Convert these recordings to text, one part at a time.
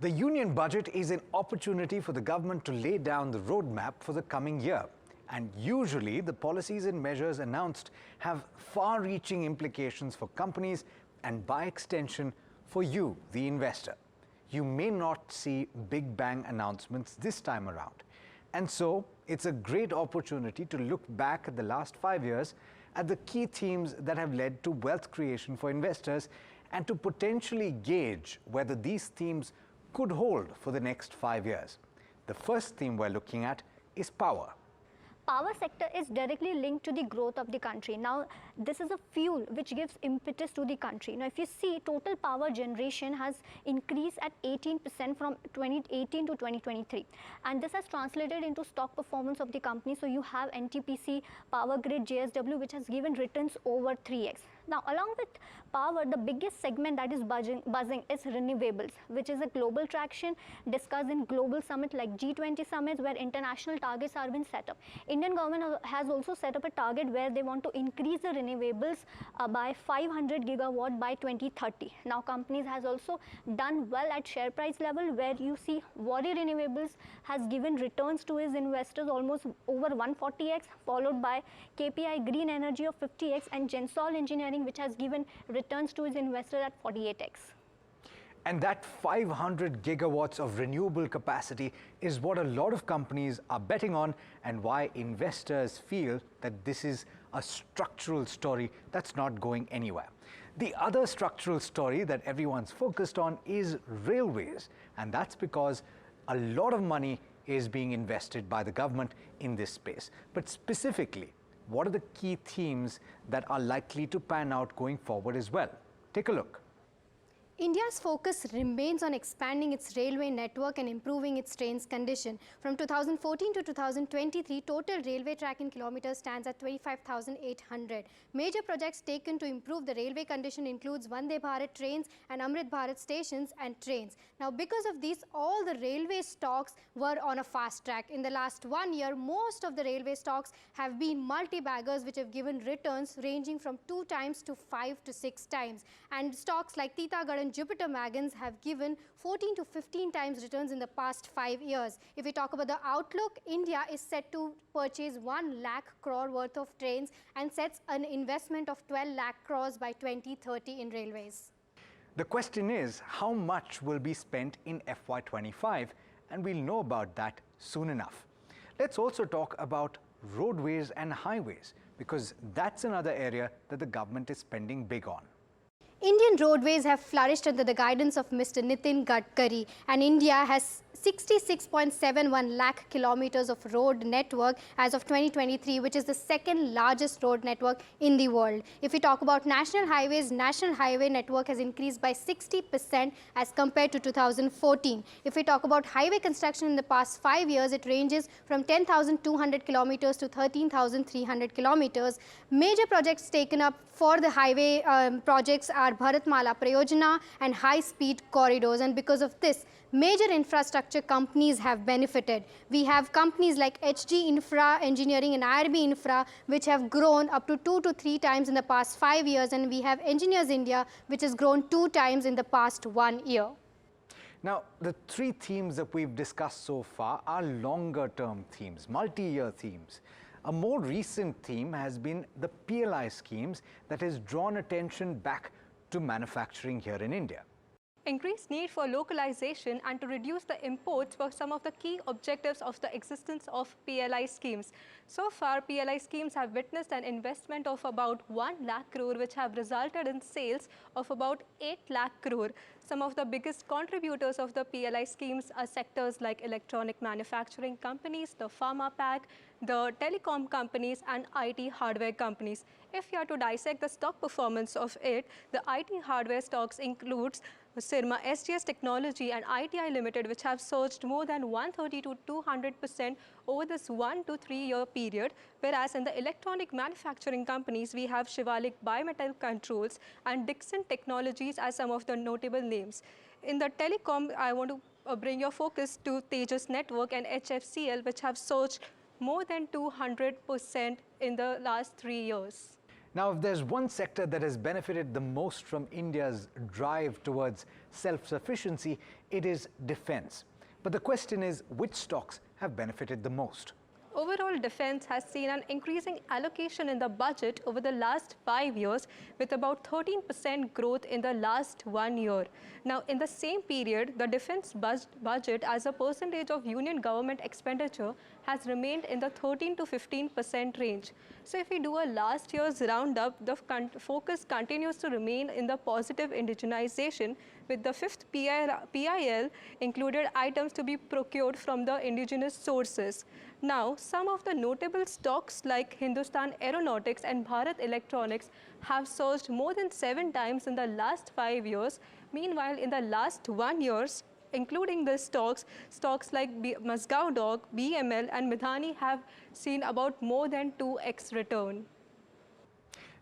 The union budget is an opportunity for the government to lay down the roadmap for the coming year. And usually the policies and measures announced have far-reaching implications for companies and by extension for you, the investor. You may not see big bang announcements this time around. And so it's a great opportunity to look back at the last 5 years at the key themes that have led to wealth creation for investors and to potentially gauge whether these themes could hold for the next 5 years. The first theme we're looking at is power. Power sector is directly linked to the growth of the country. Now, this is a fuel which gives impetus to the country. Now, if you see, total power generation has increased at 18% from 2018 to 2023. And this has translated into stock performance of the company. So, you have NTPC, Power Grid, JSW, which has given returns over 3x. Now, along with power, the biggest segment that is buzzing is renewables, which is a global traction discussed in global summit like G20 summits where international targets are being set up. Indian government has also set up a target where they want to increase the renewables by 500 gigawatt by 2030. Now, companies has also done well at share price level where you see Warrior Renewables has given returns to its investors almost over 140x, followed by KPI Green Energy of 50x and Gensol Engineering, which has given returns to its investors at 48x. And that 500 gigawatts of renewable capacity is what a lot of companies are betting on and why investors feel that this is a structural story that's not going anywhere. The other structural story that everyone's focused on is railways, and that's because a lot of money is being invested by the government in this space. But specifically, what are the key themes that are likely to pan out going forward as well? Take a look. India's focus remains on expanding its railway network and improving its trains' condition. From 2014 to 2023, total railway track in kilometers stands at 25,800. Major projects taken to improve the railway condition includes Vande Bharat trains and Amrit Bharat stations and trains. Now, because of these, all the railway stocks were on a fast track. In the last 1 year, most of the railway stocks have been multi-baggers which have given returns ranging from 2 times to 5 to 6 times. And stocks like Titagarh and Jupiter Wagons have given 14 to 15 times returns in the past 5 years. If we talk about the outlook, India is set to purchase 1 lakh crore worth of trains and sets an investment of 12 lakh crores by 2030 in railways. The question is, how much will be spent in FY25? And we'll know about that soon enough. Let's also talk about roadways and highways, because that's another area that the government is spending big on. Indian roadways have flourished under the guidance of Mr. Nitin Gadkari, and India has 66.71 lakh kilometers of road network as of 2023, which is the second largest road network in the world. If we talk about national highways, national highway network has increased by 60% as compared to 2014. If we talk about highway construction in the past 5 years, it ranges from 10,200 kilometers to 13,300 kilometers. Major projects taken up for the highway projects are Bharatmala Prayojana and high-speed corridors, and because of this, major infrastructure companies have benefited. We have companies like HG Infra Engineering and IRB Infra, which have grown up to 2 to 3 times in the past 5 years, and we have Engineers India, which has grown 2 times in the past 1 year. Now, the 3 themes that we've discussed so far are longer-term themes, multi-year themes. A more recent theme has been the PLI schemes that has drawn attention back to manufacturing here in India. Increased need for localization and to reduce the imports were some of the key objectives of the existence of PLI schemes. So far, PLI schemes have witnessed an investment of about 1 lakh crore, which have resulted in sales of about 8 lakh crore. Some of the biggest contributors of the PLI schemes are sectors like electronic manufacturing companies, the pharma pack, the telecom companies and IT hardware companies. If you are to dissect the stock performance of it, the IT hardware stocks includes Syrma SGS Technology and ITI Limited, which have surged more than 130 to 200% over this 1 to 3 year period. Whereas in the electronic manufacturing companies, we have Shivalik Bimetal Controls and Dixon Technologies as some of the notable names. In the telecom, I want to bring your focus to Tejas Network and HFCL, which have surged more than 200% in the last 3 years. Now, if there's one sector that has benefited the most from India's drive towards self-sufficiency, it is defense. But the question is, which stocks have benefited the most? Overall, defense has seen an increasing allocation in the budget over the last 5 years, with about 13% growth in the last 1 year. Now, in the same period, the defense budget as a percentage of union government expenditure has remained in the 13 to 15% range. So if we do a last year's roundup, the focus continues to remain in the positive indigenization, with the fifth PIL included items to be procured from the indigenous sources. Now, some of the notable stocks like Hindustan Aeronautics and Bharat Electronics have surged more than 7 times in the last 5 years. Meanwhile, in the last 1 year, including the stocks like Mazgao Dog, BML and Midhani have seen about more than 2x return.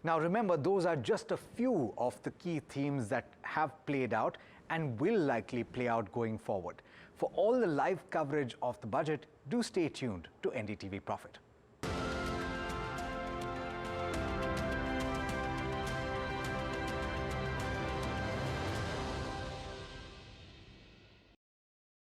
Now remember, those are just a few of the key themes that have played out and will likely play out going forward. For all the live coverage of the budget, do stay tuned to NDTV Profit.